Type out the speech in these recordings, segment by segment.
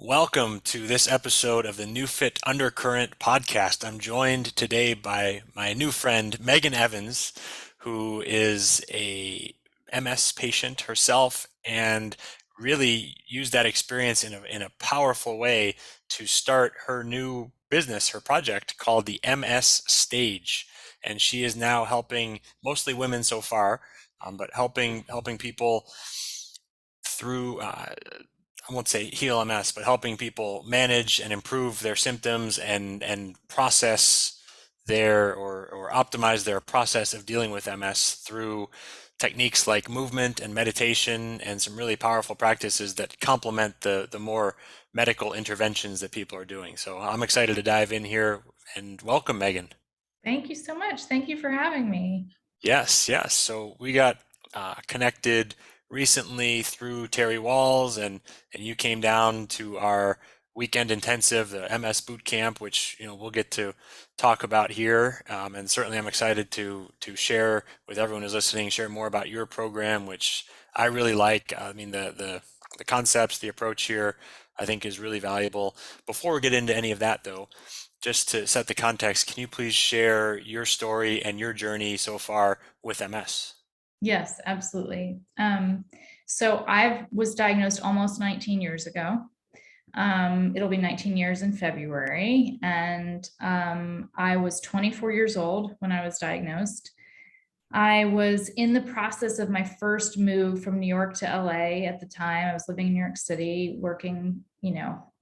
Welcome to this episode of the NeuFit Undercurrent podcast. I'm joined today by my new friend, Megan Evans, who is a MS patient herself and really used that experience in a powerful way to start her new business, her project called the MS Stage. And she is now helping mostly women so far, but helping people through I won't say heal MS, but helping people manage and improve their symptoms and process or optimize their process of dealing with MS through techniques like movement and meditation and some really powerful practices that complement the more medical interventions that people are doing. So I'm excited to dive in here and welcome Megan. Thank you so much. Thank you for having me. Yes, yes. So we got connected recently through Terry Walls, and you came down to our weekend intensive, the MS boot camp, which we'll get to talk about here. And certainly, I'm excited to share with everyone who's listening, share more about your program, which I really like. I mean, the concepts, the approach here, I think is really valuable. Before we get into any of that, though, just to set the context, can you please share your story and your journey so far with MS? Yes, absolutely. So I was diagnosed almost 19 years ago. It'll be 19 years in February. And I was 24 years old when I was diagnosed. I was in the process of my first move from New York to LA at the time. I was living in New York City, working,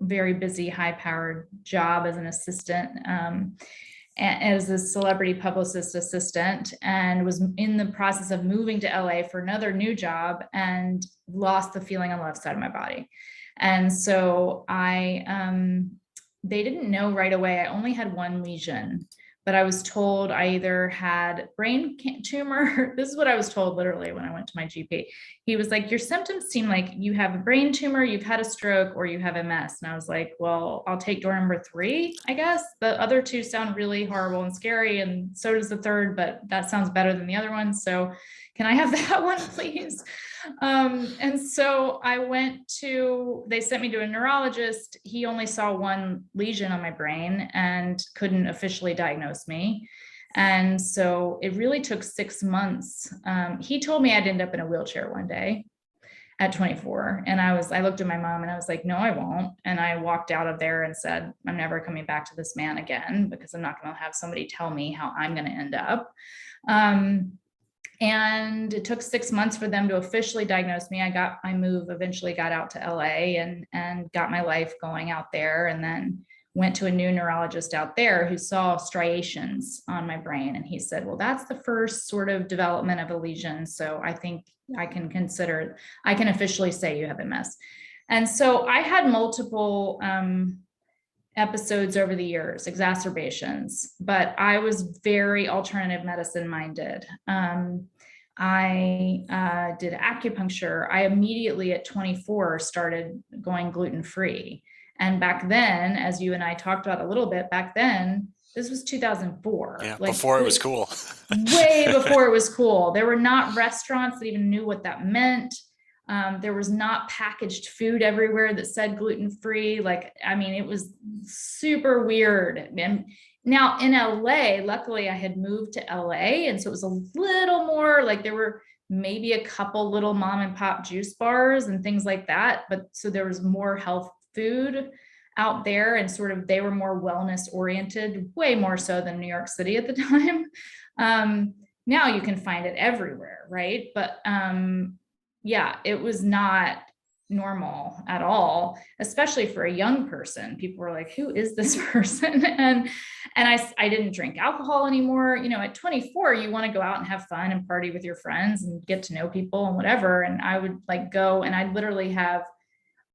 very busy, high-powered job as an assistant, as a celebrity publicist assistant, and was in the process of moving to LA for another new job and lost the feeling on the left side of my body. And so they didn't know right away. I only had one lesion, but I was told I either had brain tumor. This is what I was told literally when I went to my GP. He was like, your symptoms seem like you have a brain tumor, you've had a stroke, or you have MS. And I was like, well, I'll take door number 3, I guess. The other 2 sound really horrible and scary, and so does the third, but that sounds better than the other one. So can I have that one, please? And so they sent me to a neurologist. He only saw one lesion on my brain and couldn't officially diagnose me. And so it really took 6 months. He told me I'd end up in a wheelchair one day at 24. And I looked at my mom and I was like, no, I won't. And I walked out of there and said, I'm never coming back to this man again, because I'm not going to have somebody tell me how I'm going to end up. And it took 6 months for them to officially diagnose me. Eventually got out to LA and got my life going out there, and then went to a new neurologist out there who saw striations on my brain. And he said, well, that's the first sort of development of a lesion. So I think I can officially say you have MS. And so I had multiple episodes over the years, exacerbations, but I was very alternative medicine minded. I did acupuncture. I immediately at 24 started going gluten-free. And back then, as you and I talked about a little bit, back then, this was 2004. Yeah, Like before it was cool. way before it was cool. There were not restaurants that even knew what that meant. There was not packaged food everywhere that said gluten-free. It was super weird. And now in LA, luckily I had moved to LA. And so it was a little more like there were maybe a couple little mom and pop juice bars and things like that. But so there was more health food out there, and sort of they were more wellness oriented, way more so than New York City at the time. Now you can find it everywhere, right? But yeah, it was not normal at all, especially for a young person. People were like, who is this person? And I didn't drink alcohol anymore. At 24, you want to go out and have fun and party with your friends and get to know people and whatever. And I would go and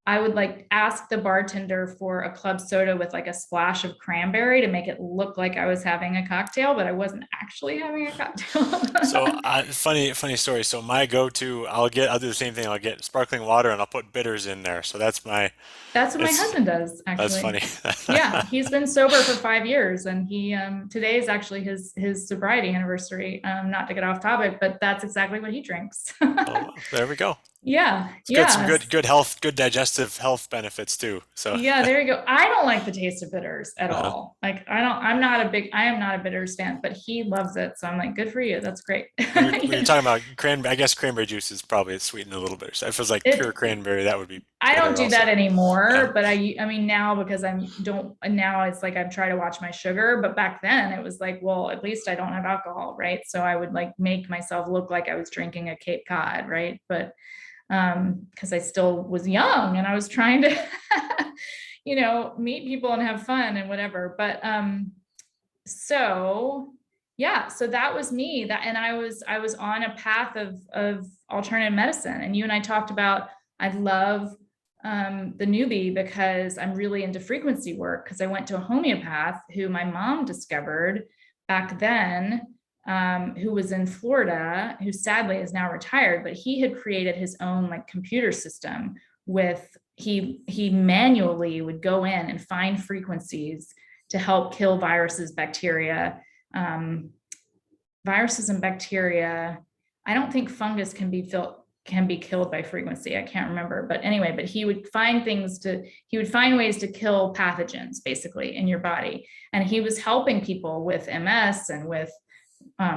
I would ask the bartender for a club soda with a splash of cranberry to make it look like I was having a cocktail, but I wasn't actually having a cocktail. So funny story. So my go-to, I'll do the same thing. I'll get sparkling water and I'll put bitters in there. So That's what my it's husband does, that's actually. funny. Yeah, he's been sober for 5 years, and he today is actually his sobriety anniversary. Not to get off topic, but that's exactly what he drinks. Oh, well, there we go. Yeah, It's good, some yeah. good health, good digestive health benefits too. So, Yeah, there you go. I don't like the taste of bitters at uh-huh. all. Like I am not a bitters fan, but he loves it. So I'm like, good for you. That's great. When you're You know, talking about cranberry, I guess cranberry juice is probably sweetened a little bit. So if it was like pure it, cranberry, that would be I don't bitter do that also. Yeah. anymore, but I mean, now because I'm don't, now it's like I'm trying to watch my sugar, but back then it was like, well, at least I don't have alcohol. Right. So I would like make myself look like I was drinking a Cape Cod. Right. But because I still was young and I was trying to, meet people and have fun and whatever. But so yeah, so that was me. That and I was on a path of alternative medicine. And you and I talked about I love the newbie because I'm really into frequency work because I went to a homeopath who my mom discovered back then, who was in Florida, who sadly is now retired, but he had created his own like computer system with he manually would go in and find frequencies to help kill viruses, bacteria, um, viruses and bacteria. I don't think fungus can be killed by frequency. I can't remember, but anyway, but he would find ways to kill pathogens basically in your body. And he was helping people with MS and with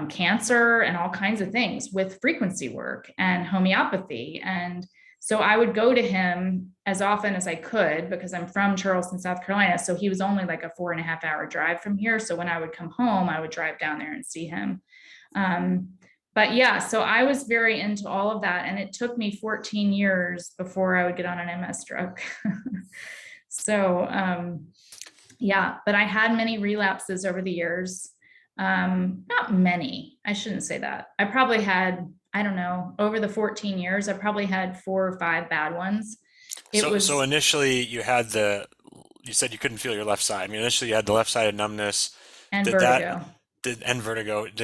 cancer and all kinds of things with frequency work and homeopathy. And so I would go to him as often as I could because I'm from Charleston, South Carolina. So he was only like a 4.5 hour drive from here. So when I would come home, I would drive down there and see him. Um, but yeah, so I was very into all of that. And it took me 14 years before I would get on an MS drug. So, yeah, but I had many relapses over the years. Not many, I shouldn't say that. I probably had, I don't know, over the 14 years, I probably had 4 or 5 bad ones. It So was, initially you said you couldn't feel your left side. I mean, initially you had the left-sided numbness. and Did that, vertigo. and vertigo. Mhm.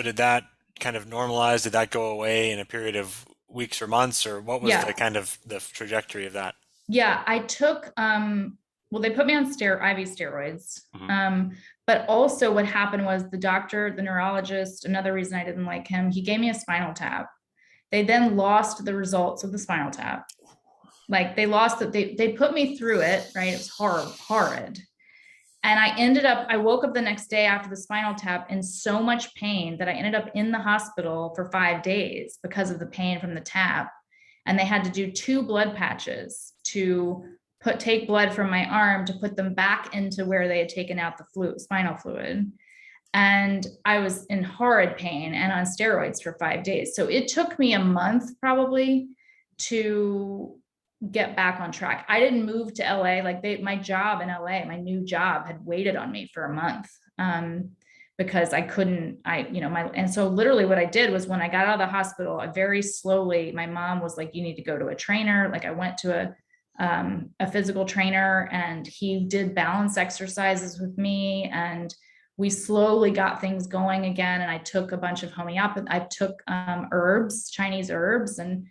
Did that kind of normalize? Did that go away in a period of weeks or months, or what was the Yeah. kind of the trajectory of that? Yeah. I took, well, they put me on IV steroids. Hmm. But also what happened was the doctor, the neurologist, another reason I didn't like him, he gave me a spinal tap. They then lost the results of the spinal tap. Like they lost it. They put me through it, right? It was horrid. And I woke up the next day after the spinal tap in so much pain that I ended up in the hospital for 5 days because of the pain from the tap. And they had to do 2 blood patches to take blood from my arm to put them back into where they had taken out the spinal fluid. And I was in horrid pain and on steroids for 5 days. So it took me a month probably to get back on track. I didn't move to LA. Like my job in LA, my new job had waited on me for a month. Because I couldn't, and so literally what I did was when I got out of the hospital, I very slowly, my mom was like, you need to go to a trainer. Like I went to a physical trainer and he did balance exercises with me. And we slowly got things going again. And I took a bunch of homeopathy. I took herbs, Chinese herbs, and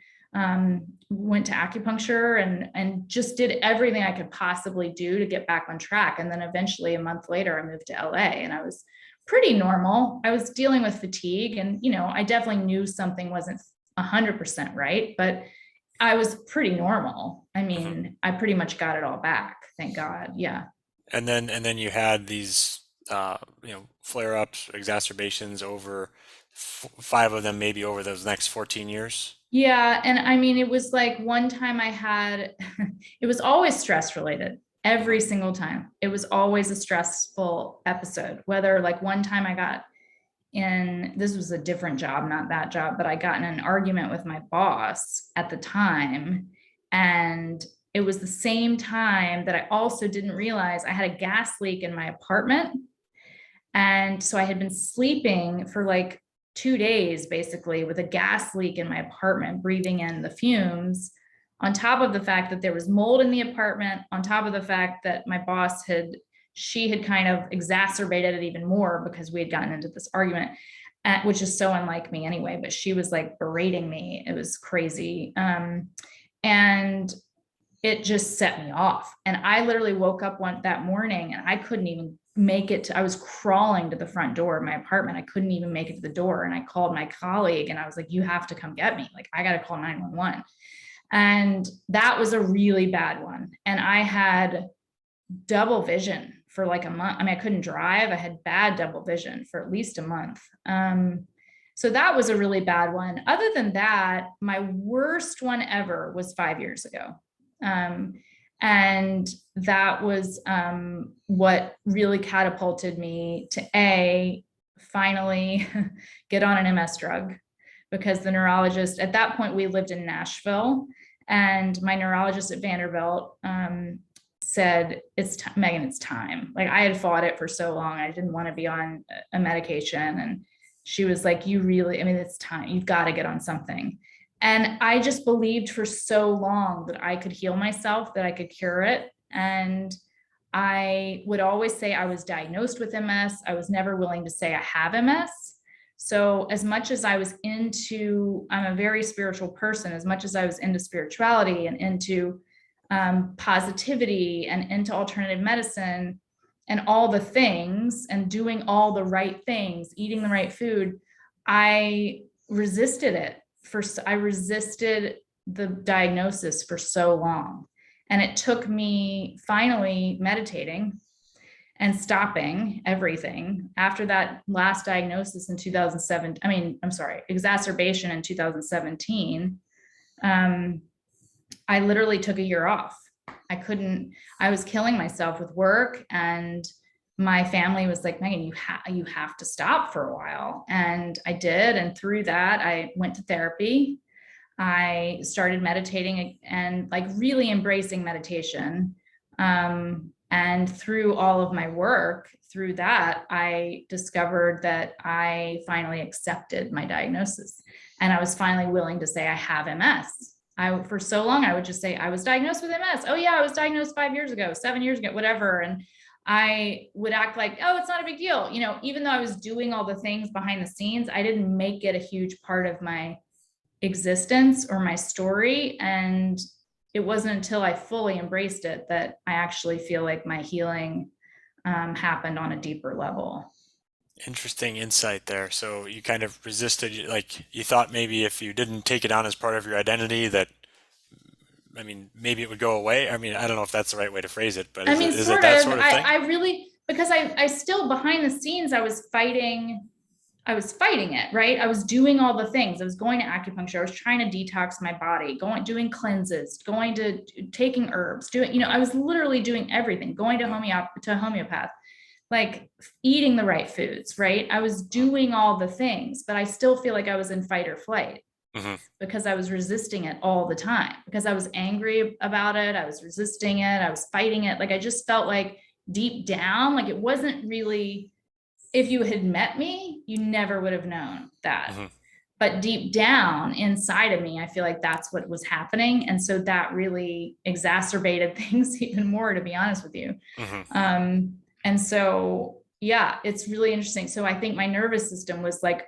went to acupuncture and just did everything I could possibly do to get back on track. And then eventually a month later, I moved to LA and I was pretty normal. I was dealing with fatigue and, I definitely knew something wasn't 100% right, but I was pretty normal. I Hmm. mean, I pretty much got it all back. Thank God. Yeah. And then you had these flare-ups, exacerbations over five of them maybe over those next 14 years. Yeah. And I mean, it was like one time I had, it was always stress related Hmm. every single time. It was always a stressful episode, whether like one time I got in, this was a different job, not that job, but I got in an argument with my boss at the time. And it was the same time that I also didn't realize I had a gas leak in my apartment. And so I had been sleeping for like 2 days basically with a gas leak in my apartment, breathing in the fumes, on top of the fact that there was mold in the apartment, on top of the fact that my boss she had kind of exacerbated it even more because we had gotten into this argument, which is so unlike me anyway, but she was like berating me. It was crazy. And it just set me off. And I literally woke up that morning and I couldn't even make it to, I was crawling to the front door of my apartment. I couldn't even make it to the door. And I called my colleague and I was like, you have to come get me. Like, I got to call 911. And that was a really bad one. And I had double vision for like a month. I mean, I couldn't drive. I had bad double vision for at least a month. So that was a really bad one. Other than that, my worst one ever was 5 years ago. And that was what really catapulted me to finally get on an MS drug, because the neurologist at that point, we lived in Nashville, and my neurologist at Vanderbilt said, Megan, it's time. Like, I had fought it for so long. I didn't want to be on a medication. And she was like, you really, I mean, it's time. You've got to get on something. And I just believed for so long that I could heal myself, that I could cure it. And I would always say I was diagnosed with MS. I was never willing to say I have MS. So as much as I was I'm a very spiritual person, as much as I was into spirituality and into positivity and into alternative medicine and all the things and doing all the right things, eating the right food, I resisted it. I resisted the diagnosis for so long. And it took me finally meditating and stopping everything after that last diagnosis in 2007. Exacerbation in 2017. I literally took a year off. I was killing myself with work, and my family was like, Megan, you have to stop for a while. And I did. And through that, I went to therapy. I started meditating and like really embracing meditation. And through all of my work, through that, I discovered that I finally accepted my diagnosis. And I was finally willing to say I have MS. For so long, I would just say I was diagnosed with MS. Oh yeah, I was diagnosed 5 years ago, 7 years ago, whatever. And I would act like, oh, it's not a big deal. You know, even though I was doing all the things behind the scenes, I didn't make it a huge part of my existence or my story. And it wasn't until I fully embraced it that I actually feel like my healing happened on a deeper level. Interesting insight there. So you kind of resisted, like you thought maybe if you didn't take it on as part of your identity that, I mean, maybe it would go away. I mean, I don't know if that's the right way to phrase it, but I mean, is it sort that of. sort of thing? I really, because I still behind the scenes, I was fighting it, right? I was doing all the things. I was going to acupuncture. I was trying to detox my body, doing cleanses, taking herbs, I was literally doing everything, going to homeopath, like eating the right foods, right? I was doing all the things, but I still feel like I was in fight or flight Mm-hmm. because I was resisting it all the time, because I was angry about it. I was resisting it. I was fighting it. Like, I just felt like deep down, like it wasn't really, if you had met me, you never would have known that. Mm-hmm. But deep down inside of me, I feel like that's what was happening. And so that really exacerbated things even more, to be honest with you. Mm-hmm. And so, yeah, it's really interesting. So I think my nervous system was like,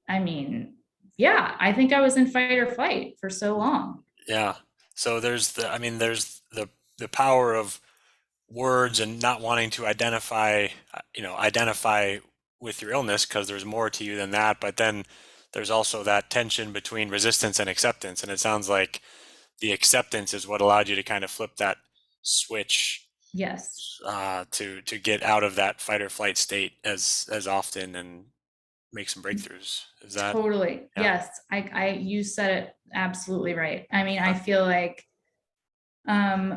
I think I was in fight or flight for so long. Yeah. So there's the power of words and not wanting to identify with your illness because there's more to you than that. But then there's also that tension between resistance and acceptance. And it sounds like the acceptance is what allowed you to kind of flip that switch Yes. to get out of that fight or flight state as often and make some breakthroughs. Is that, Totally. yeah. Yes. You said it absolutely right. I mean, I Okay. feel like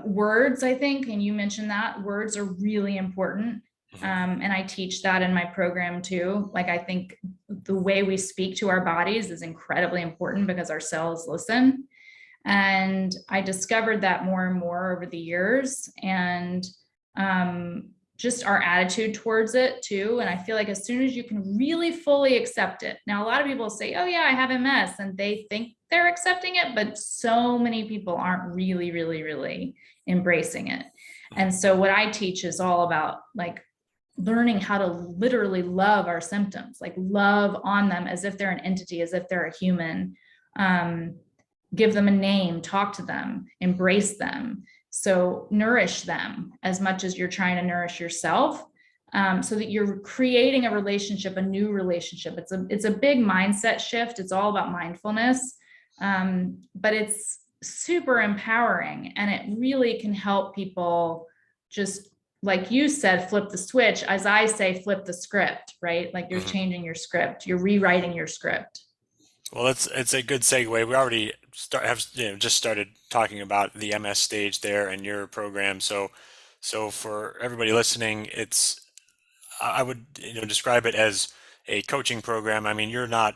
words, I think, and you mentioned that words are really important. Mm-hmm. And I teach that in my program too. Like, I think the way we speak to our bodies is incredibly important because our cells listen. And I discovered that more and more over the years, and just our attitude towards it too. And I feel like as soon as you can really fully accept it, now a lot of people say, oh yeah, I have MS, and they think they're accepting it, but so many people aren't really, really, really embracing it. And so what I teach is all about like learning how to literally love our symptoms, like love on them as if they're an entity, as if they're a human. Give them a name, talk to them, embrace them. So nourish them as much as you're trying to nourish yourself. so that you're creating a relationship, a new relationship. It's a big mindset shift. It's all about mindfulness, but it's super empowering, and it really can help people just, like you said, flip the switch. As I say, flip the script, right? Like you're Mhm. changing your script, you're rewriting your script. Well, it's a good segue. We already have just started talking about the MS stage there and your program. So for everybody listening, I would describe it as a coaching program. I mean, you're not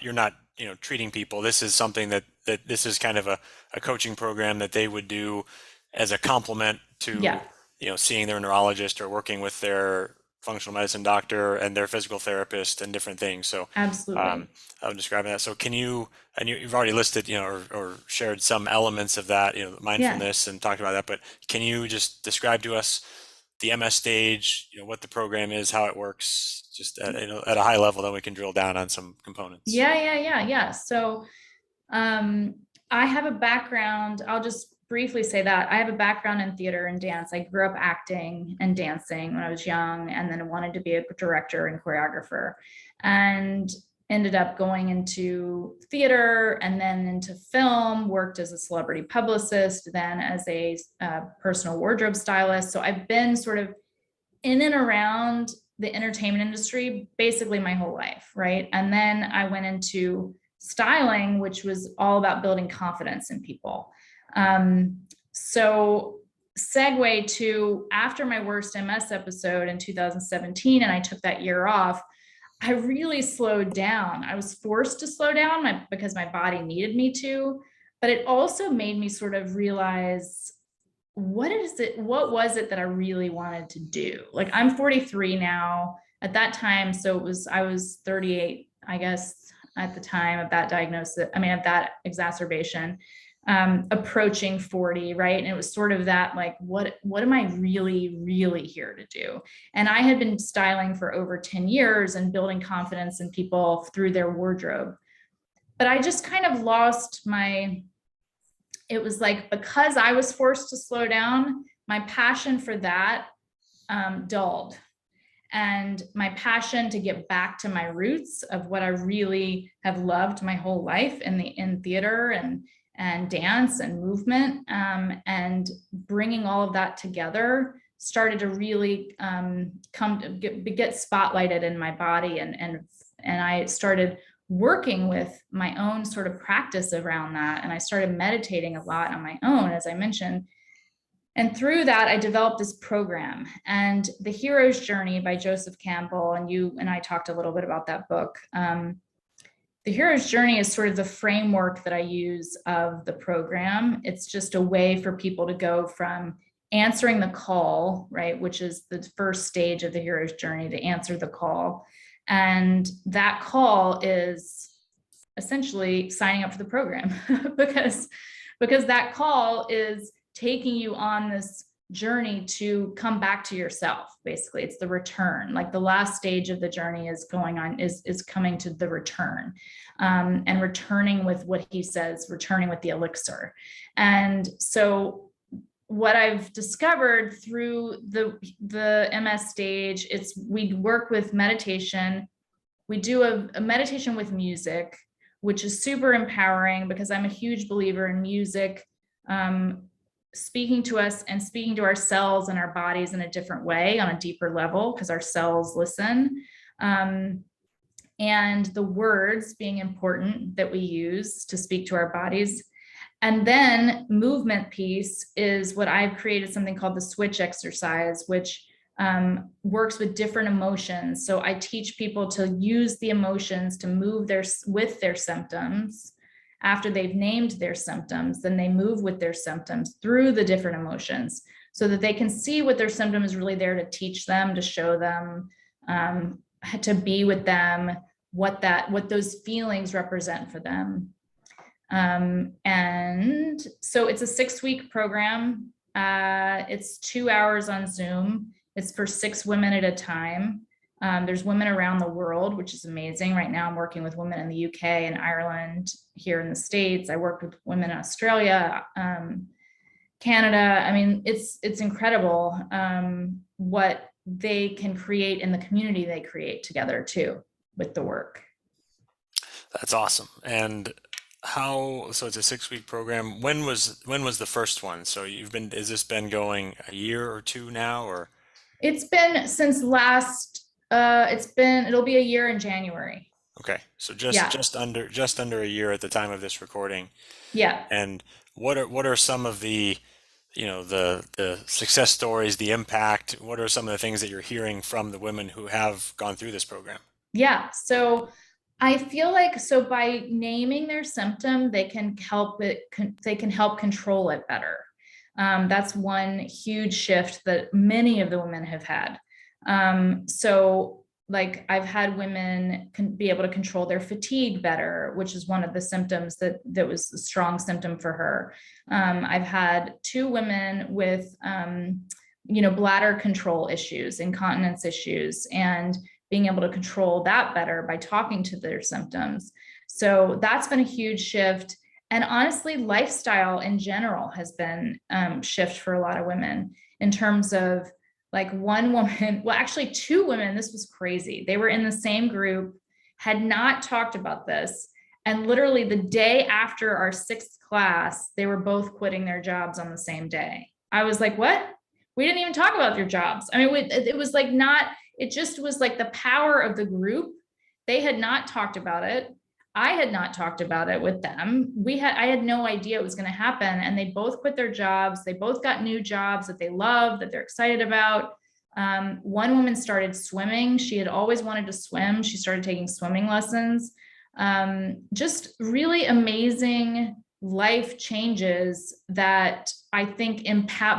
treating people. This is something that this is kind of a coaching program that they would do as a complement to Yeah, seeing their neurologist or working with their functional medicine doctor and their physical therapist and different things. So um, absolutely. I would describe that. So can you, and you've already listed or shared some elements of that, Yeah. mindfulness and talked about that, but can you just describe to us the MS stage, what the program is, how it works, just at a high level, then we can drill down on some components. Yeah. So Um, I have a background, I'll just briefly say that I have a background in theater and dance. I grew up acting and dancing when I was young, and then wanted to be a director and choreographer, and ended up going into theater and then into film, worked as a celebrity publicist, then as a personal wardrobe stylist. So I've been sort of in and around the entertainment industry basically my whole life, right? And then I went into styling, which was all about building confidence in people. So segue to after my worst MS episode in 2017, and I took that year off, I really slowed down. I was forced to slow down because my body needed me to, but it also made me sort of realize what was it that I really wanted to do? Like I'm 43 now. At that time, I was 38, I guess, at the time of that diagnosis, I mean, of that exacerbation, approaching 40, right? And it was sort of that, like, what am I really here to do? And I had been styling for over 10 years and building confidence in people through their wardrobe. But I just kind of lost my, it was like, because I was forced to slow down, my passion for that dulled. And my passion to get back to my roots of what I really have loved my whole life in theater and dance and movement, and bringing all of that together started to really come to get spotlighted in my body, and I started working with my own sort of practice around that, and I started meditating a lot on my own, as I mentioned. And through that, I developed this program, and The Hero's Journey by Joseph Campbell. And you and I talked a little bit about that book. The Hero's Journey is sort of the framework that I use of the program. It's just a way for people to go from answering the call, right, which is the first stage of the hero's journey, to answer the call. And that call is essentially signing up for the program because that call is taking you on this journey to come back to yourself. Basically, it's the return. Like the last stage of the journey is going on, is coming to the return, and returning with what he says, returning with the elixir. And so what I've discovered through the MS stage, it's we work with meditation. We do a meditation with music, which is super empowering because I'm a huge believer in music speaking to us and speaking to our cells and our bodies in a different way, on a deeper level, because our cells listen. And the words being important that we use to speak to our bodies. And then movement piece is what I've created, something called the switch exercise, which works with different emotions. So I teach people to use the emotions to move with their symptoms. After they've named their symptoms, then they move with their symptoms through the different emotions so that they can see what their symptom is really there to teach them, to show them, to be with them, what those feelings represent for them. And so it's a 6-week program. It's 2 hours on Zoom. It's for 6 women at a time. There's women around the world, which is amazing. Right now I'm working with women in the UK and Ireland, here in the States. I work with women in Australia, Canada. I mean, it's incredible what they can create in the community they create together too with the work. That's awesome. And so it's a 6 week program. When was the first one? So has this been going a year or two now, or? It's been since it'll be a year in January. Okay, so just Yeah. just under a year at the time of this recording. Yeah. And what are some of the success stories, the impact? What are some of the things that you're hearing from the women who have gone through this program? Yeah. So I feel like by naming their symptom, they can help control it better. That's one huge shift that many of the women have had. So like I've had women be able to control their fatigue better, which is one of the symptoms that was a strong symptom for her. I've had two women with bladder control issues, incontinence issues, and being able to control that better by talking to their symptoms. So that's been a huge shift. And honestly, lifestyle in general has been shift for a lot of women in terms of like one woman, well, actually two women, this was crazy. They were in the same group, had not talked about this. And literally the day after our sixth class, they were both quitting their jobs on the same day. I was like, what? We didn't even talk about your jobs. I mean, it was like not, it just was like the power of the group. They had not talked about it. I had not talked about it with them. I had no idea it was going to happen. And they both quit their jobs. They both got new jobs that they love, that they're excited about. One woman started swimming. She had always wanted to swim. She started taking swimming lessons. Just really amazing life changes that I think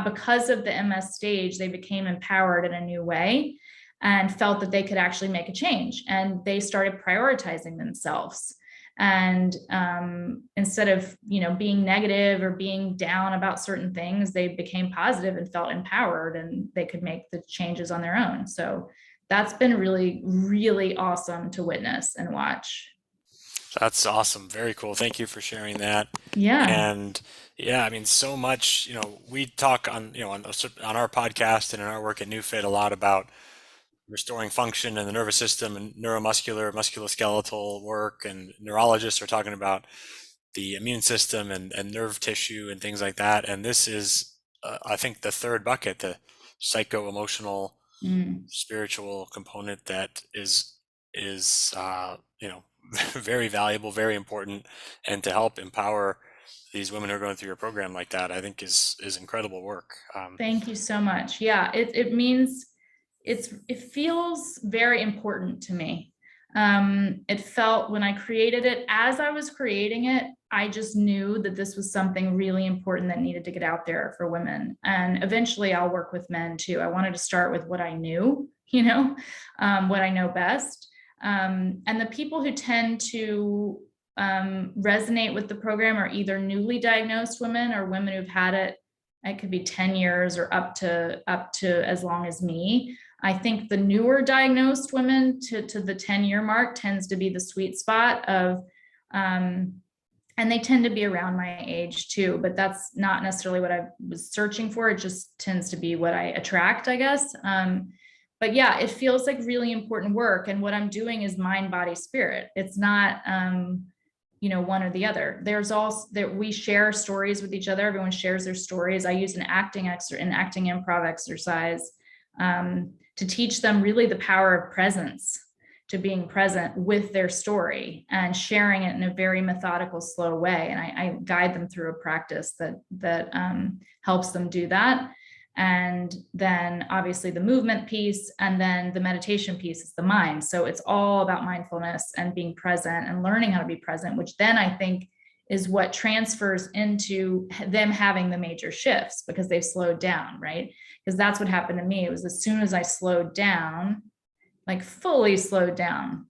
because of the MS stage, they became empowered in a new way and felt that they could actually make a change. And they started prioritizing themselves. And instead of being negative or being down about certain things, they became positive and felt empowered, and they could make the changes on their own. So that's been really, really awesome to witness and watch. That's awesome. Very cool. Thank you for sharing that. Yeah. And yeah, I mean, so much, we talk on our podcast and in our work at NeuFit a lot about restoring function in the nervous system and neuromuscular, musculoskeletal work, and neurologists are talking about the immune system and nerve tissue and things like that. And this is, I think, the third bucket, the psycho-emotional, Mm. spiritual component that is very valuable, very important, and to help empower these women who are going through your program like that, I think is incredible work. Thank you so much. Yeah, it means it feels very important to me. It felt when I created it, as I was creating it, I just knew that this was something really important that needed to get out there for women. And eventually I'll work with men too. I wanted to start with what I knew, what I know best. And the people who tend to resonate with the program are either newly diagnosed women or women who've had it. It could be 10 years or up to as long as me. I think the newer diagnosed women to the 10-year mark tends to be the sweet spot of, and they tend to be around my age too, but that's not necessarily what I was searching for. It just tends to be what I attract, I guess. But yeah, it feels like really important work. And what I'm doing is mind, body, spirit. It's not, one or the other. There's also that we share stories with each other. Everyone shares their stories. I use an acting improv exercise to teach them really the power of presence, to being present with their story and sharing it in a very methodical, slow way. And I guide them through a practice that helps them do that. And then obviously the movement piece, and then the meditation piece is the mind. So it's all about mindfulness and being present and learning how to be present, which then I think is what transfers into them having the major shifts because they've slowed down, right? Because that's what happened to me. It was as soon as I slowed down, like fully slowed down,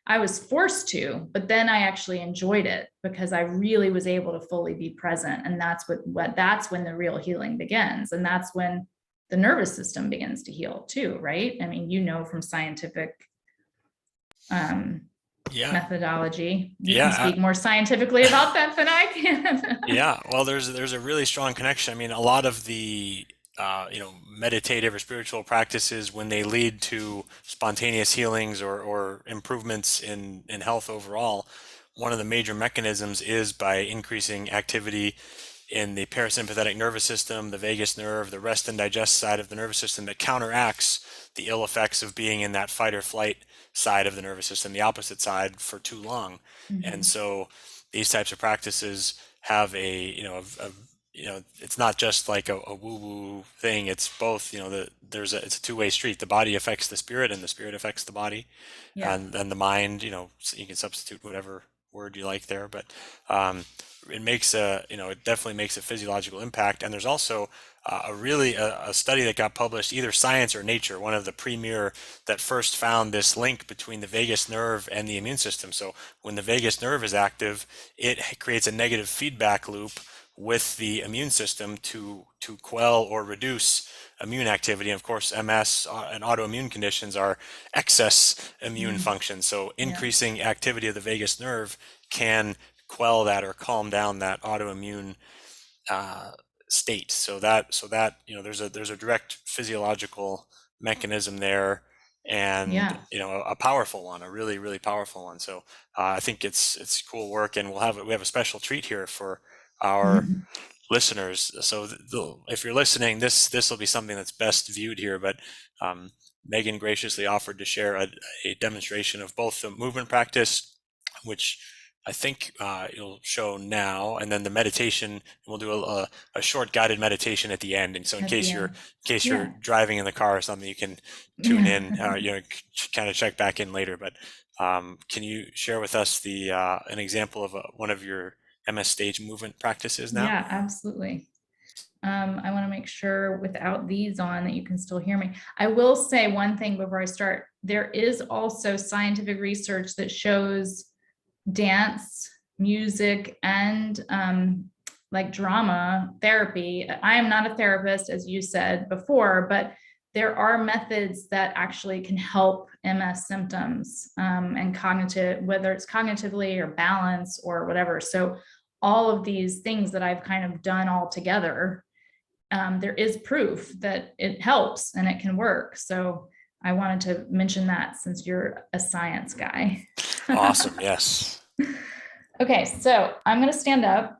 I was forced to, but then I actually enjoyed it because I really was able to fully be present. And that's that's when the real healing begins. And that's when the nervous system begins to heal too, right? I mean, from scientific Yeah, methodology. You can yeah, speak more scientifically about that than I can. yeah. Well, there's a really strong connection. I mean, a lot of the meditative or spiritual practices, when they lead to spontaneous healings or improvements in health overall, one of the major mechanisms is by increasing activity in the parasympathetic nervous system, the vagus nerve, the rest and digest side of the nervous system, that counteracts the ill effects of being in that fight or flight side of the nervous system, the opposite side, for too long. And Mhm. so these types of practices have it's not just like a woo-woo thing. It's both, it's a two-way street. The body affects the spirit, and the spirit affects the body, Yeah. and then the mind. You can substitute whatever word you like there, but um, it definitely makes a physiological impact. And there's also a study that got published, either Science or Nature, one of the premier, that first found this link between the vagus nerve and the immune system. So when the vagus nerve is active, it creates a negative feedback loop with the immune system to quell or reduce immune activity. And of course, MS and autoimmune conditions are excess immune Mm. function. So Yeah. increasing activity of the vagus nerve can quell that or calm down that autoimmune uh, state. So that there's a direct physiological mechanism there, and Yeah. a powerful one, a really really powerful one. So I think it's cool work, and we have a special treat here for our listeners. So if you're listening, this will be something that's best viewed here. But um, Megan graciously offered to share a demonstration of both the movement practice, which I think you'll show now, and then the meditation. We'll do a short guided meditation at the end. And so, in At the case you're end. in case you're Yeah. driving in the car or something, you can tune Yeah. in. Kind of check back in later. But can you share with us the an example of one of your MS stage movement practices now? Yeah, absolutely. I want to make sure without these on that you can still hear me. I will say one thing before I start. There is also scientific research that shows dance, music, and like drama therapy. I am not a therapist, as you said before, but there are methods that actually can help MS symptoms and cognitive, whether it's cognitively or balance or whatever. So all of these things that I've kind of done all together, there is proof that it helps and it can work. So I wanted to mention that since you're a science guy. Awesome. Yes. Okay, so I'm going to stand up.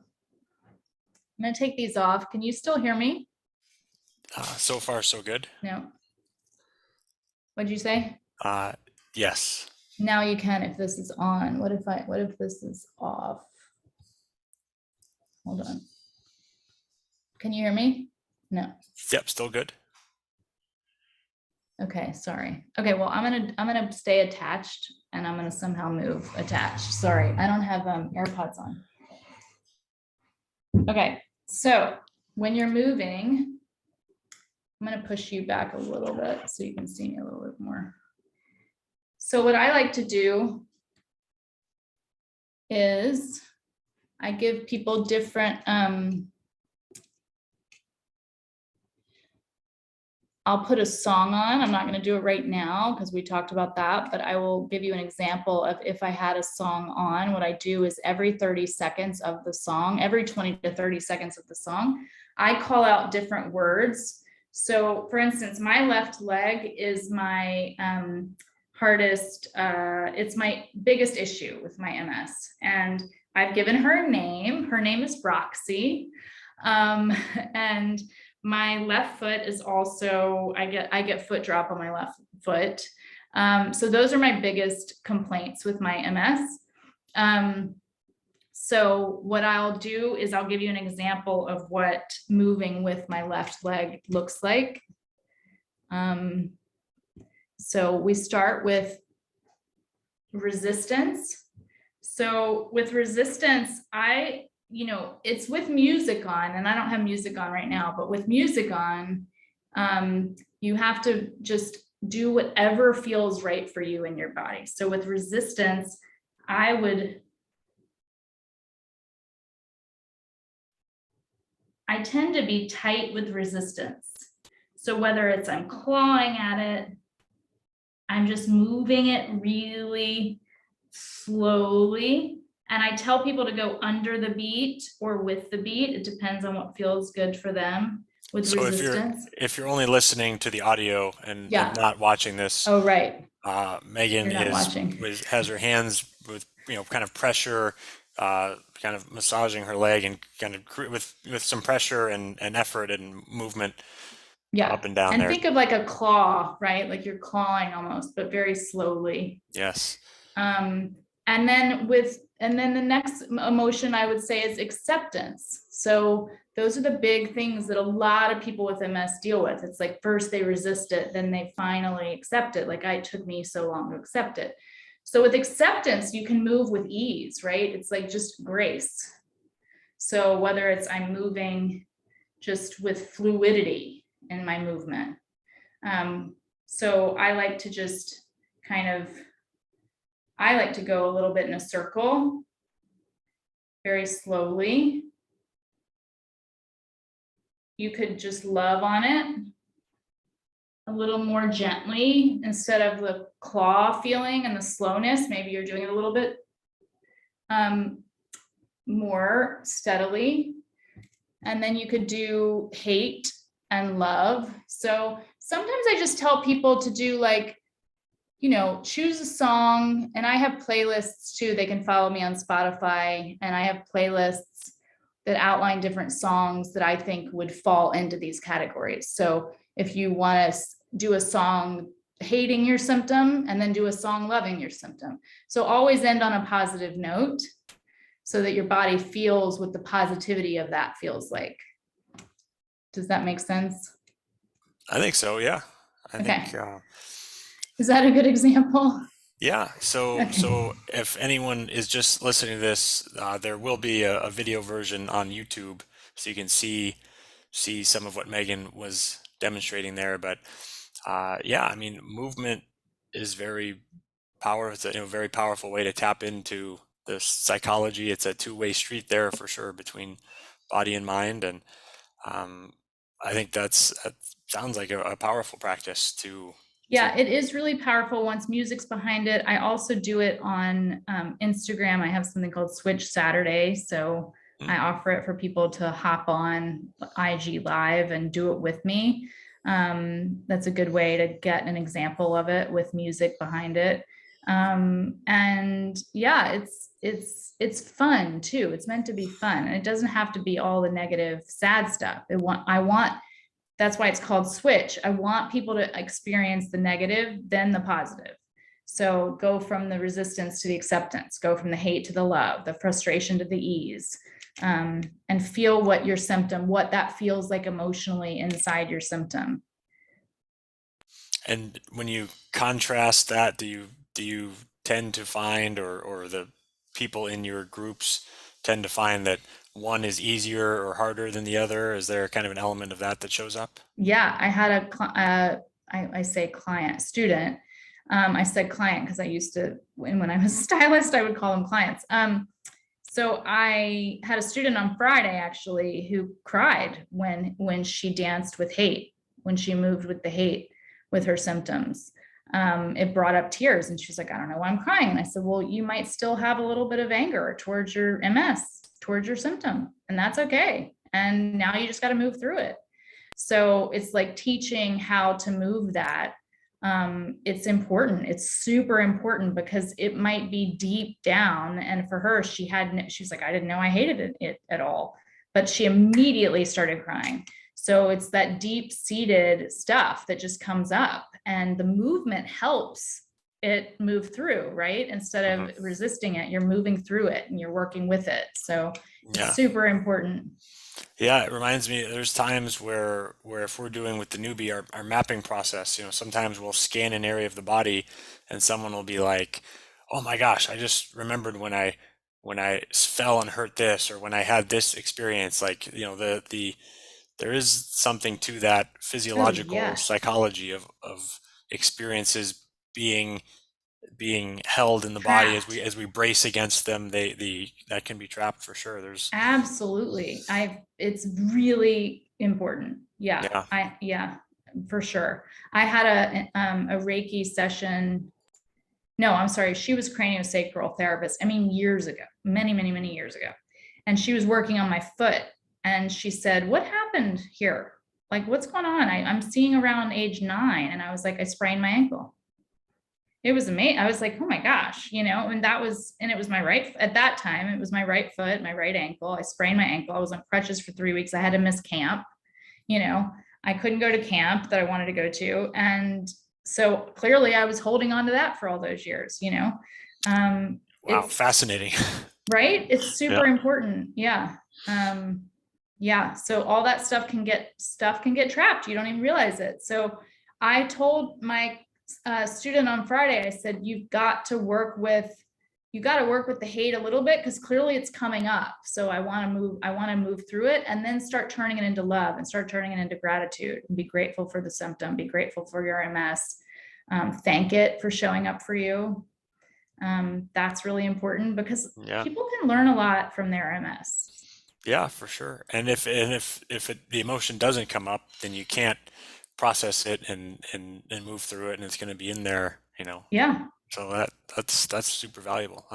I'm going to take these off. Can you still hear me? So far, so good. No. What'd you say? Uh, yes. Now you can if this is on. What if this is off? Hold on. Can you hear me? No. Yep. Still good. Okay, sorry. Okay, well, I'm gonna stay attached and I'm gonna somehow move attached. Sorry, I don't have AirPods on. Okay, so when you're moving, I'm gonna push you back a little bit so you can see me a little bit more. So what I like to do is I give people different, I'll put a song on. I'm not going to do it right now because we talked about that, but I will give you an example of if I had a song on. What I do is every 30 seconds of the song, every 20 to 30 seconds of the song, I call out different words. So for instance, my left leg is my hardest, it's my biggest issue with my MS. And I've given her a name. Her name is Roxy. And my left foot is also, I get foot drop on my left foot. So those are my biggest complaints with my MS. So what I'll do is I'll give you an example of what moving with my left leg looks like. So we start with resistance. So with resistance, it's with music on, and I don't have music on right now, but with music on, you have to just do whatever feels right for you in your body. So with resistance, I tend to be tight with resistance. So whether it's I'm clawing at it, I'm just moving it really slowly, And I tell people to go under the beat or with the beat. It depends on what feels good for them with So resistance. if you're only listening to the audio and Yeah. not watching this, Oh, right. Megan You're not watching. has her hands with kind of pressure, kind of massaging her leg and kind of with some pressure and effort and movement Yeah. up and down And there. think of like a claw, right? Like you're clawing almost, but very slowly. Yes. Um, and then the next emotion I would say is acceptance. So those are the big things that a lot of people with MS deal with. It's like first they resist it, then they finally accept it. Like it took me so long to accept it. So with acceptance, you can move with ease, right? It's like just grace. So whether it's I'm moving just with fluidity in my movement. So I like to just kind of I like to go a little bit in a circle, very slowly. You could just love on it a little more gently instead of the claw feeling and the slowness. Maybe you're doing it a little bit more steadily. And then you could do hate and love. So sometimes I just tell people to do like, choose a song, and I have playlists too. They can follow me on Spotify, and I have playlists that outline different songs that I think would fall into these categories. So if you want to do a song hating your symptom and then do a song loving your symptom. So always end on a positive note so that your body feels what the positivity of that feels like. Does that make sense? I think so. Yeah. I think. Okay. Is that a good example? Yeah. Okay. So if anyone is just listening to this, there will be a video version on YouTube, so you can see some of what Megan was demonstrating there. But yeah, I mean, movement is very powerful. It's a very powerful way to tap into the psychology. It's a two-way street there for sure between body and mind, and um, I think that sounds like a powerful practice to. Yeah, it is really powerful once music's behind it. I also do it on Instagram. I have something called Switch Saturday. So Mm. I offer it for people to hop on IG Live and do it with me. That's a good way to get an example of it with music behind it. And yeah, it's fun too. It's meant to be fun. And it doesn't have to be all the negative, sad stuff. I want That's why it's called switch. I want people to experience the negative, then the positive. So go from the resistance to the acceptance, go from the hate to the love, the frustration to the ease, and feel what that feels like emotionally inside your symptom. And when you contrast that, do you tend to find, or the people in your groups tend to find that one is easier or harder than the other? Is there kind of an element of that that shows up? Yeah, I had I say client, student. I said client because I used to, when I was a stylist, I would call them clients. So I had a student on Friday actually who cried when she danced with hate, when she moved with the hate with her symptoms. It brought up tears, and she's like, I don't know why I'm crying. And I said, well, you might still have a little bit of anger towards your MS, towards your symptom, and that's okay. And now you just got to move through it. So it's like teaching how to move that. It's important. It's super important because it might be deep down. And for her, she was like, I didn't know I hated it at all. But she immediately started crying. So it's that deep seated stuff that just comes up, and the movement helps it move through, right? Instead Hmm. of resisting it, you're moving through it and you're working with it. So it's Yeah. super important. Yeah, it reminds me, there's times where if we're doing with the newbie our mapping process, sometimes we'll scan an area of the body and someone will be like, "Oh my gosh, I just remembered when I fell and hurt this, or when I had this experience." Like, there is something to that Oh, physiological yes. psychology of experiences being held in the body as we Trapped. as we brace against them. That can be trapped for sure. There's Absolutely. It's really important. Yeah. Yeah, for sure. I had a Reiki session No, I'm sorry. She was craniosacral therapist. I mean, years ago, many, many, many years ago. And she was working on my foot. And she said, "What happened here? Like, what's going on? I'm seeing around age 9." And I was like, "I sprained my ankle." It was amazing. I was like, "Oh my gosh," and it was my right, at that time, it was my right foot, my right ankle. I sprained my ankle. I was on crutches for 3 weeks. I had to miss camp. You know, I couldn't go to camp that I wanted to go to. And so clearly I was holding on to that for all those years. Wow, It's fascinating. right. It's Yeah. super important. Yeah. Um, yeah. So all that stuff can get trapped. You don't even realize it. So I told my student on Friday, I said, you got to work with the hate a little bit because clearly it's coming up. So I want to move through it and then start turning it into love and start turning it into gratitude and be grateful for the symptom, be grateful for your MS, thank it for showing up for you. That's really important because Yeah. people can learn a lot from their MS. Yeah, for sure. And the emotion doesn't come up, then you can't process it and move through it, and it's going to be in there, Yeah. So that's super valuable.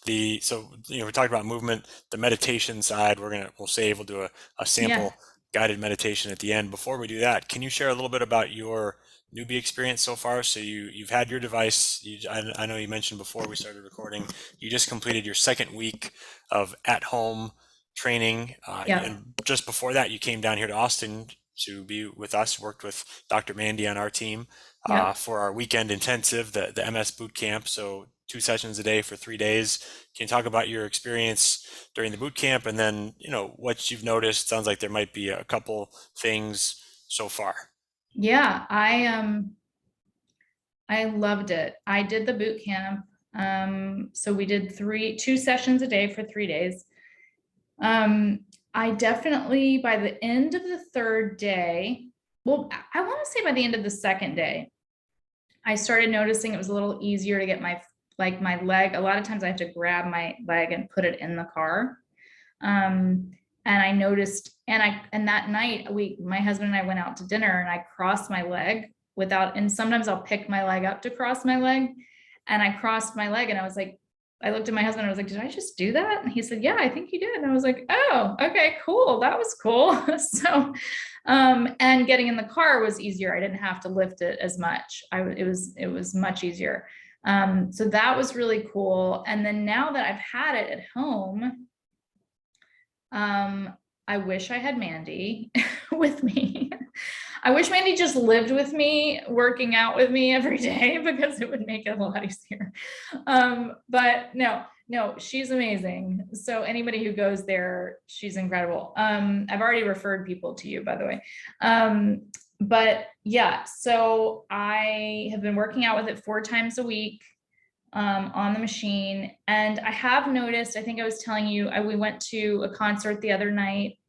We talked about movement, the meditation side. We'll do a Yeah. sample guided meditation at the end. Before we do that, can you share a little bit about your newbie experience so far? So you've had your device. I know you mentioned before we started recording, you just completed your second week of at home training, Yeah. and just before that, you came down here to Austin to be with us. Worked with Dr. Mandy on our team Yeah. for our weekend intensive, the MS boot camp. So 2 sessions a day for 3 days. Can you talk about your experience during the boot camp and then, what you've noticed? Sounds like there might be a couple things so far. Yeah. I loved it. I did the boot camp. So we did 2 sessions a day for 3 days. I definitely, by the end of the third day, well, I want to say by the end of the second day, I started noticing it was a little easier to get my leg. A lot of times I have to grab my leg and put it in the car. And I noticed, and that night my husband and I went out to dinner and I crossed my leg and sometimes I'll pick my leg up to cross my leg. And I crossed my leg and I looked at my husband and I was like, "Did I just do that?" And he said, "Yeah, I think you did." And I was like, "Oh, okay, cool. That was cool." And getting in the car was easier. I didn't have to lift it as much. It was much easier. So that was really cool. And then now that I've had it at home, I wish I had Mandy with me. I wish Mandy just lived with me, working out with me every day because it would make it a lot easier. But no, she's amazing. So anybody who goes there, she's incredible. I've already referred people to you, by the way. But yeah, so I have been working out with it 4 times a week on the machine. And I have noticed, I think I was telling you, we went to a concert the other night,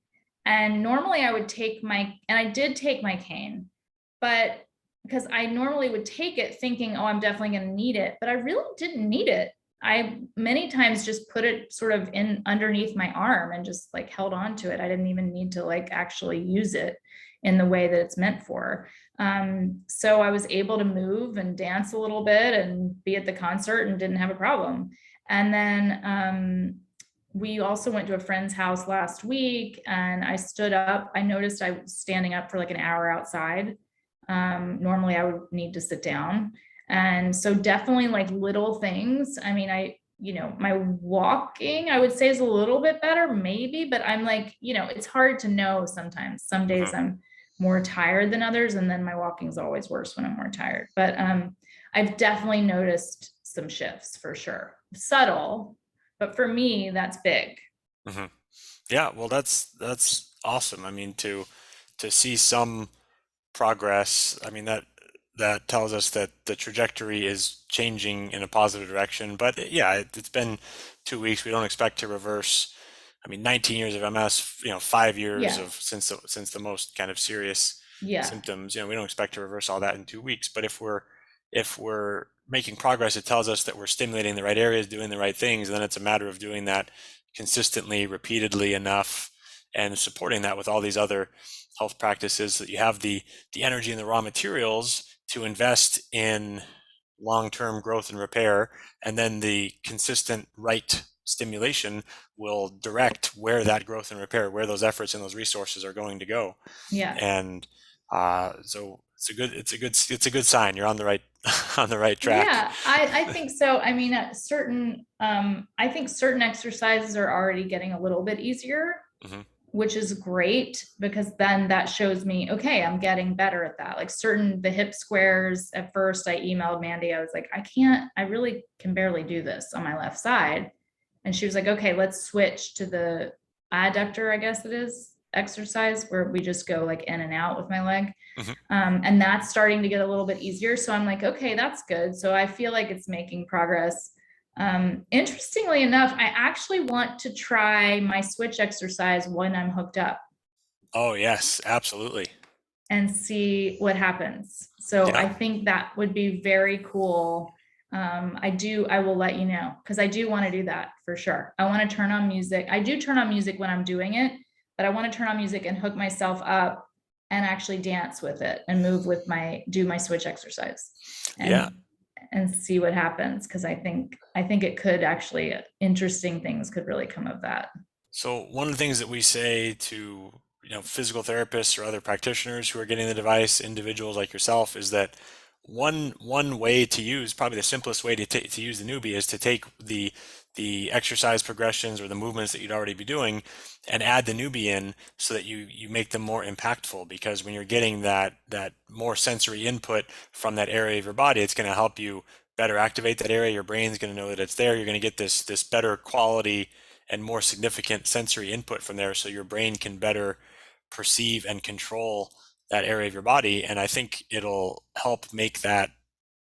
and normally I did take my cane, but because I normally would take it thinking, "Oh, I'm definitely going to need it," but I really didn't need it. I many times just put it sort of in underneath my arm and just like held on to it. I didn't even need to like actually use it in the way that it's meant for. So I was able to move and dance a little bit and be at the concert and didn't have a problem. And then we also went to a friend's house last week and I stood up. I noticed I was standing up for like an hour outside. Normally I would need to sit down. And so definitely like little things. I mean, my walking, I would say, is a little bit better, maybe, but I'm like, it's hard to know sometimes. Some days Mhm. I'm more tired than others, and then my walking is always worse when I'm more tired. But I've definitely noticed some shifts for sure. Subtle, but for me, that's big. Mhm. Yeah, well, that's awesome. I mean, to see some progress, I mean that tells us that the trajectory is changing in a positive direction. But yeah, it's been 2 weeks. We don't expect to reverse. I mean, 19 years of MS, 5 years Yeah. of since the most kind of serious Yeah. symptoms. We don't expect to reverse all that in 2 weeks. But if we're making progress, it tells us that we're stimulating the right areas, doing the right things, and then it's a matter of doing that consistently, repeatedly enough, and supporting that with all these other health practices so that you have the energy and the raw materials to invest in long-term growth and repair, and then the consistent right stimulation will direct where that growth and repair, where those efforts and those resources are going to go. Yeah. And so it's a good sign you're on the right on the right track. Yeah, I think so. I mean, I think certain exercises are already getting a little bit easier, Hmm. which is great because then that shows me, okay, I'm getting better at that. Like the hip squares, at first I emailed Mandy, I was like, I really can barely do this on my left side. And she was like, okay, let's switch to the adductor, I guess it is, exercise where we just go like in and out with my leg. Hmm. And that's starting to get a little bit easier. So I'm like, okay, that's good. So I feel like it's making progress. Interestingly enough, I actually want to try my switch exercise when I'm hooked up Oh yes, absolutely. and see what happens. So Yeah. I think that would be very cool. I will let you know because I do want to do that for sure. I want to turn on music. I do turn on music when I'm doing it, but I want to turn on music and hook myself up and actually dance with it and do my switch exercise Yeah. and see what happens. Cause I think it could actually, interesting things could really come of that. So one of the things that we say to, physical therapists or other practitioners who are getting the device, individuals like yourself, is that one way to use, probably the simplest way to use the newbie, is to take the exercise progressions or the movements that you'd already be doing and add the newbie in so that you make them more impactful. Because when you're getting that more sensory input from that area of your body, it's going to help you better activate that area. Your brain's going to know that it's there. You're going to get this better quality and more significant sensory input from there, so your brain can better perceive and control that area of your body. And I think it'll help make that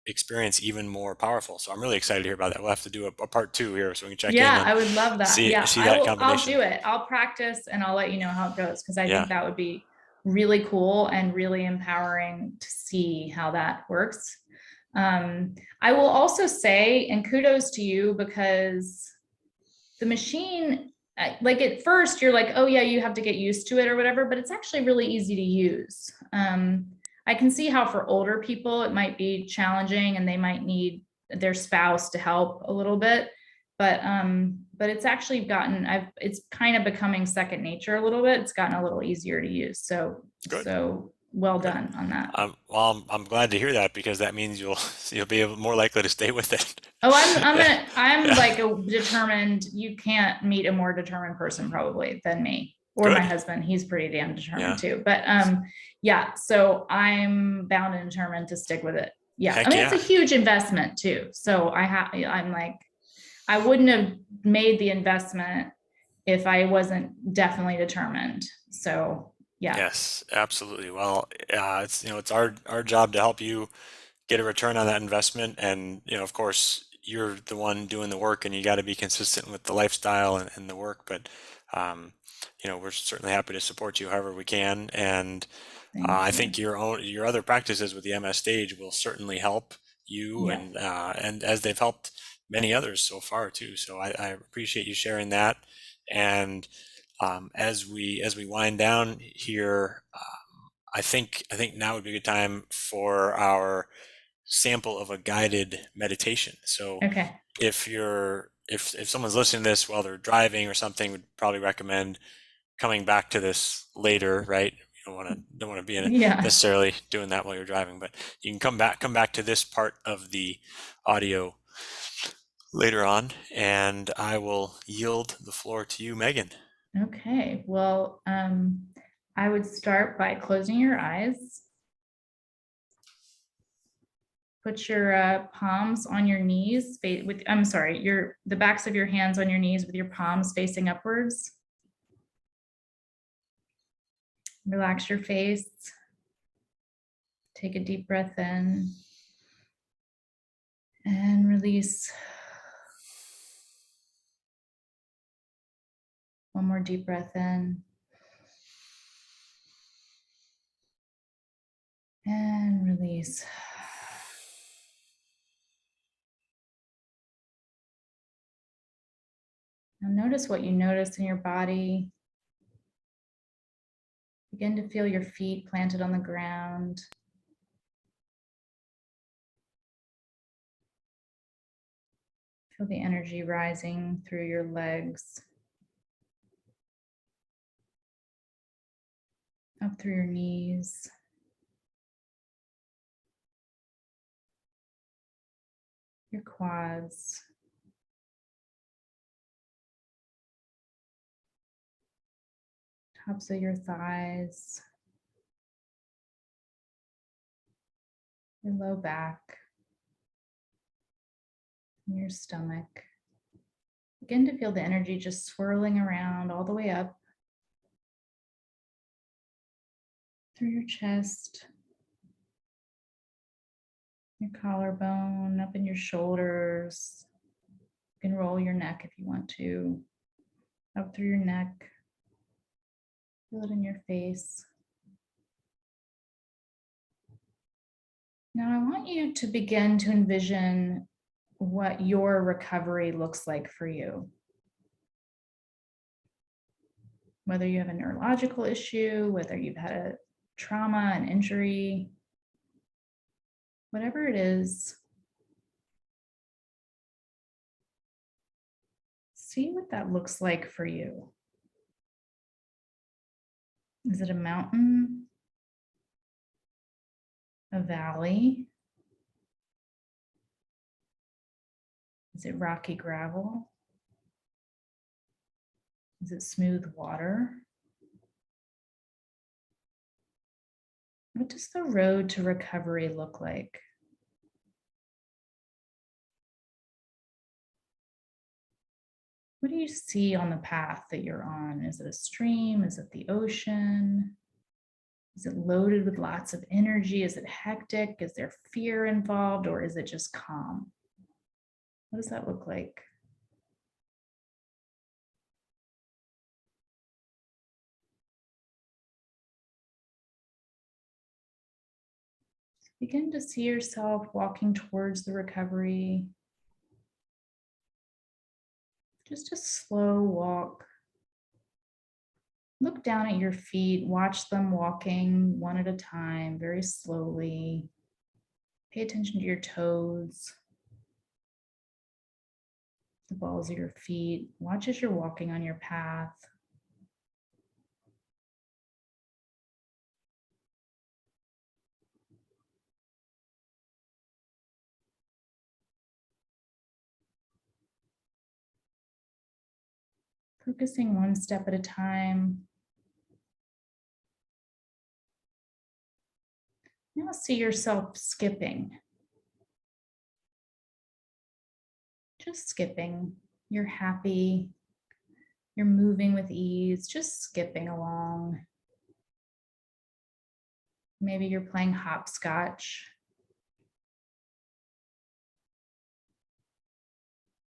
experience even more powerful. So I'm really excited to hear about that. We'll have to do a part two here so we can check in Yeah, and I would love that. Yeah, see that I'll combination. do it. I'll practice and I'll let you know how it goes because I Yeah, think that would be really cool and really empowering to see how that works. I will also say, and kudos to you because the machine, like at first you're like, oh yeah, you have to get used to it or whatever, but it's actually really easy to use. I can see how for older people it might be challenging and they might need their spouse to help a little bit, but it's actually it's kind of becoming second nature a little bit. It's gotten a little easier to use. good, So well good. done on that. Well, I'm glad to hear that because that means you'll be more likely to stay with it. Oh, Yeah, I'm yeah, like a determined, you can't meet a more determined person probably than me or my good. husband. He's pretty damn determined Yeah, too. But yeah, so I'm bound and determined to stick with it. Yeah. I heck mean, it's a yeah. huge investment too. So I'm like, I wouldn't have made the investment if I wasn't definitely determined. So yeah. Yes, absolutely. Well, it's our job to help you get a return on that investment. And, of course, you're the one doing the work and you got to be consistent with the lifestyle and the work. But, um, we're certainly happy to support you however we can. And I Thank you. think your other practices with the MS stage will certainly help you Yeah. and as they've helped many others so far too. So I appreciate you sharing that. And as we wind down here, I think now would be a good time for our sample of a guided meditation. So Okay. if someone's listening to this while they're driving or something, would probably recommend coming back to this later, right? You don't want to be Yeah. necessarily doing that while you're driving, but you can come back to this part of the audio later on, and I will yield the floor to you, Megan. Okay. Well, I would start by closing your eyes. Put your palms on your knees I'm sorry, the backs of your hands on your knees with your palms facing upwards. Relax your face. Take a deep breath in and release. One more deep breath in and release. Now notice what you notice in your body. Begin to feel your feet planted on the ground. Feel the energy rising through your legs, up through your knees, your quads, tops of your thighs, your low back, and your stomach. Begin to feel the energy just swirling around all the way up through your chest, your collarbone, up in your shoulders. You can roll your neck if you want to, up through your neck. Feel it in your face. Now I want you to begin to envision what your recovery looks like for you. Whether you have a neurological issue, whether you've had a trauma, an injury, whatever it is, see what that looks like for you. Is it a mountain? A valley? Is it rocky gravel? Is it smooth water? What does the road to recovery look like? What do you see on the path that you're on? Is it a stream? Is it the ocean? Is it loaded with lots of energy? Is it hectic? Is there fear involved, or is it just calm? What does that look like? Begin to see yourself walking towards the recovery. Just a slow walk. Look down at your feet, watch them walking one at a time, very slowly. Pay attention to your toes, the balls of your feet. Watch as you're walking on your path. Focusing one step at a time. Now see yourself skipping. Just skipping. You're happy. You're moving with ease, just skipping along. Maybe you're playing hopscotch.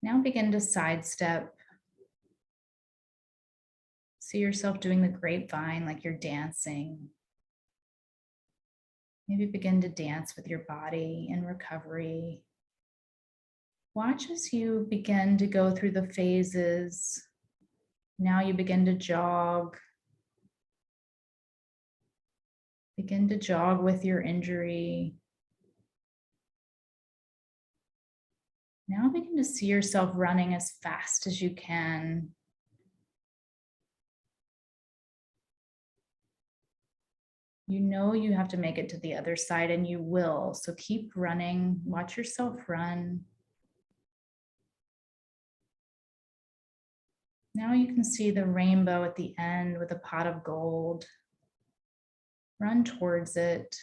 Now begin to sidestep. See yourself doing the grapevine like you're dancing. Maybe begin to dance with your body in recovery. Watch as you begin to go through the phases. Now you begin to jog. Begin to jog with your injury. Now begin to see yourself running as fast as you can. You know you have to make it to the other side, and you will. So keep running. Watch yourself run. Now you can see the rainbow at the end with a pot of gold. Run towards it.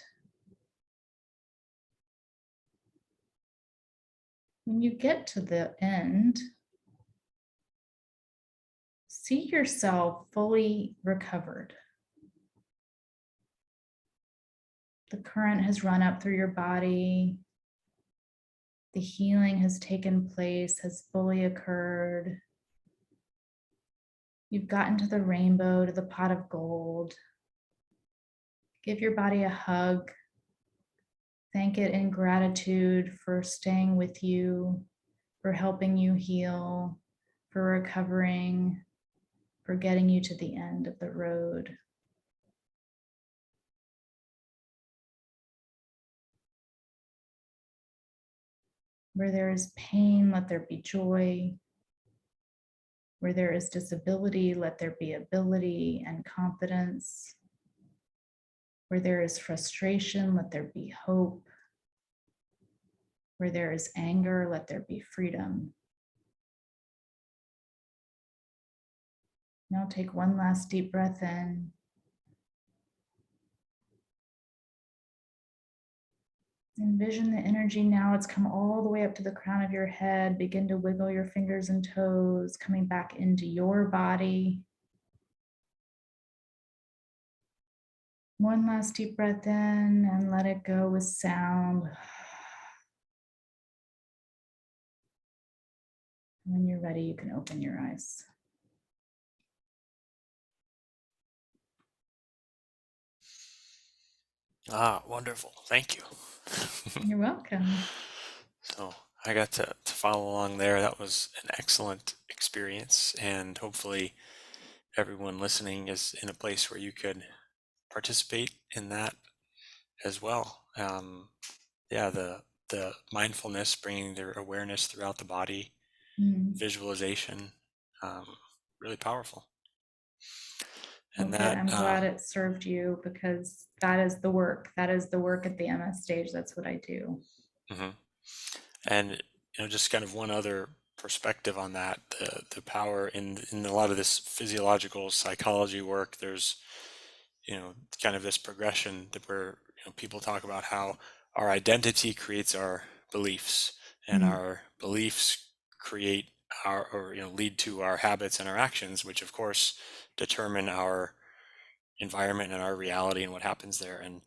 When you get to the end, see yourself fully recovered. The current has run up through your body. The healing has taken place, has fully occurred. You've gotten to the rainbow, to the pot of gold. Give your body a hug. Thank it in gratitude for staying with you, for helping you heal, for recovering, for getting you to the end of the road. Where there is pain, let there be joy. Where there is disability, let there be ability and confidence. Where there is frustration, let there be hope. Where there is anger, let there be freedom. Now take one last deep breath in. Envision the energy now. It's come all the way up to the crown of your head. Begin to wiggle your fingers and toes, coming back into your body. One last deep breath in and let it go with sound. When you're ready, you can open your eyes. Ah, wonderful. Thank you. You're welcome. So I got to follow along there. That was an excellent experience, and hopefully everyone listening is in a place where you could participate in that as well. Yeah, the mindfulness, bringing their awareness throughout the body, visualization, um, really powerful. Well, And good. that, I'm glad it served you, because that is the work. That is the work at the MS stage. That's what I do. mhm. And just kind of one other perspective on that, the power in a lot of this physiological psychology work. There's kind of this progression that where people talk about how our identity creates our beliefs, and Mm, our beliefs create our, or lead to our habits and our actions, which of course determine our environment and our reality and what happens there. And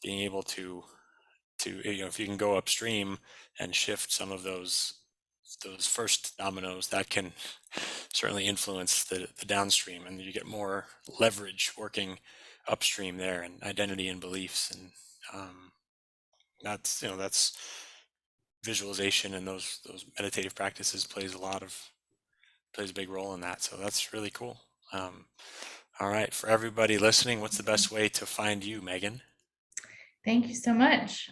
being able to if you can go upstream and shift some of those first dominoes, that can certainly influence the downstream, and you get more leverage working upstream there, and identity and beliefs. And that's visualization, and those meditative practices plays a big role in that. So that's really cool. All right, for everybody listening, what's the best way to find you, Megan? Thank you so much.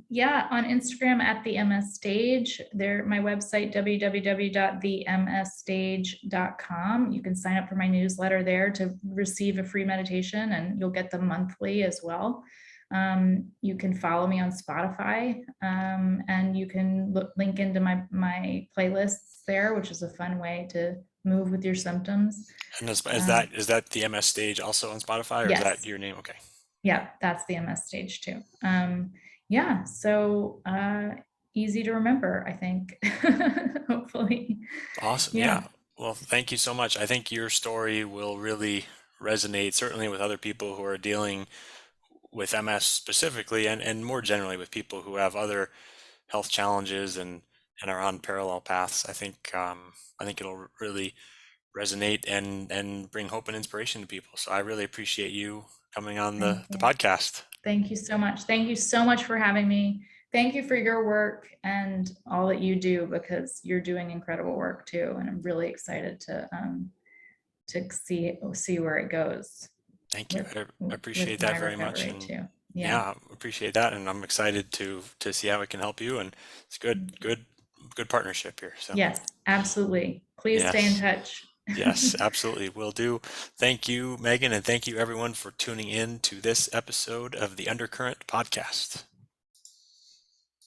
Yeah, on Instagram at the MS Stage. There, my website, www.themsstage.com. You can sign up for my newsletter there to receive a free meditation, and you'll get them monthly as well. You can follow me on Spotify, and you can link into my playlists there, which is a fun way to move with your symptoms. And is Um, that the MS Stage also on Spotify, or is that yes. your name? Okay. Yeah, that's the MS stage too. Yeah, so easy to remember, I think. Hopefully. Awesome. Yeah. Yeah, Well, thank you so much. I think your story will really resonate, certainly with other people who are dealing with MS specifically, and more generally with people who have other health challenges and are on parallel paths. I think it'll really resonate and bring hope and inspiration to people. So I really appreciate you coming on thank the you. podcast. Thank you so much. Thank you so much for having me. Thank you for your work and all that you do, because you're doing incredible work too. And I'm really excited to see where it goes Thank you. with I appreciate with my that very much. recovery And too. Yeah. yeah, I appreciate that. And I'm excited to see how it can help you. And it's good partnership here. So Yes, absolutely. Please stay in yes, touch. yes, absolutely. Will do. Thank you, Megan. And thank you everyone for tuning in to this episode of the Undercurrent podcast.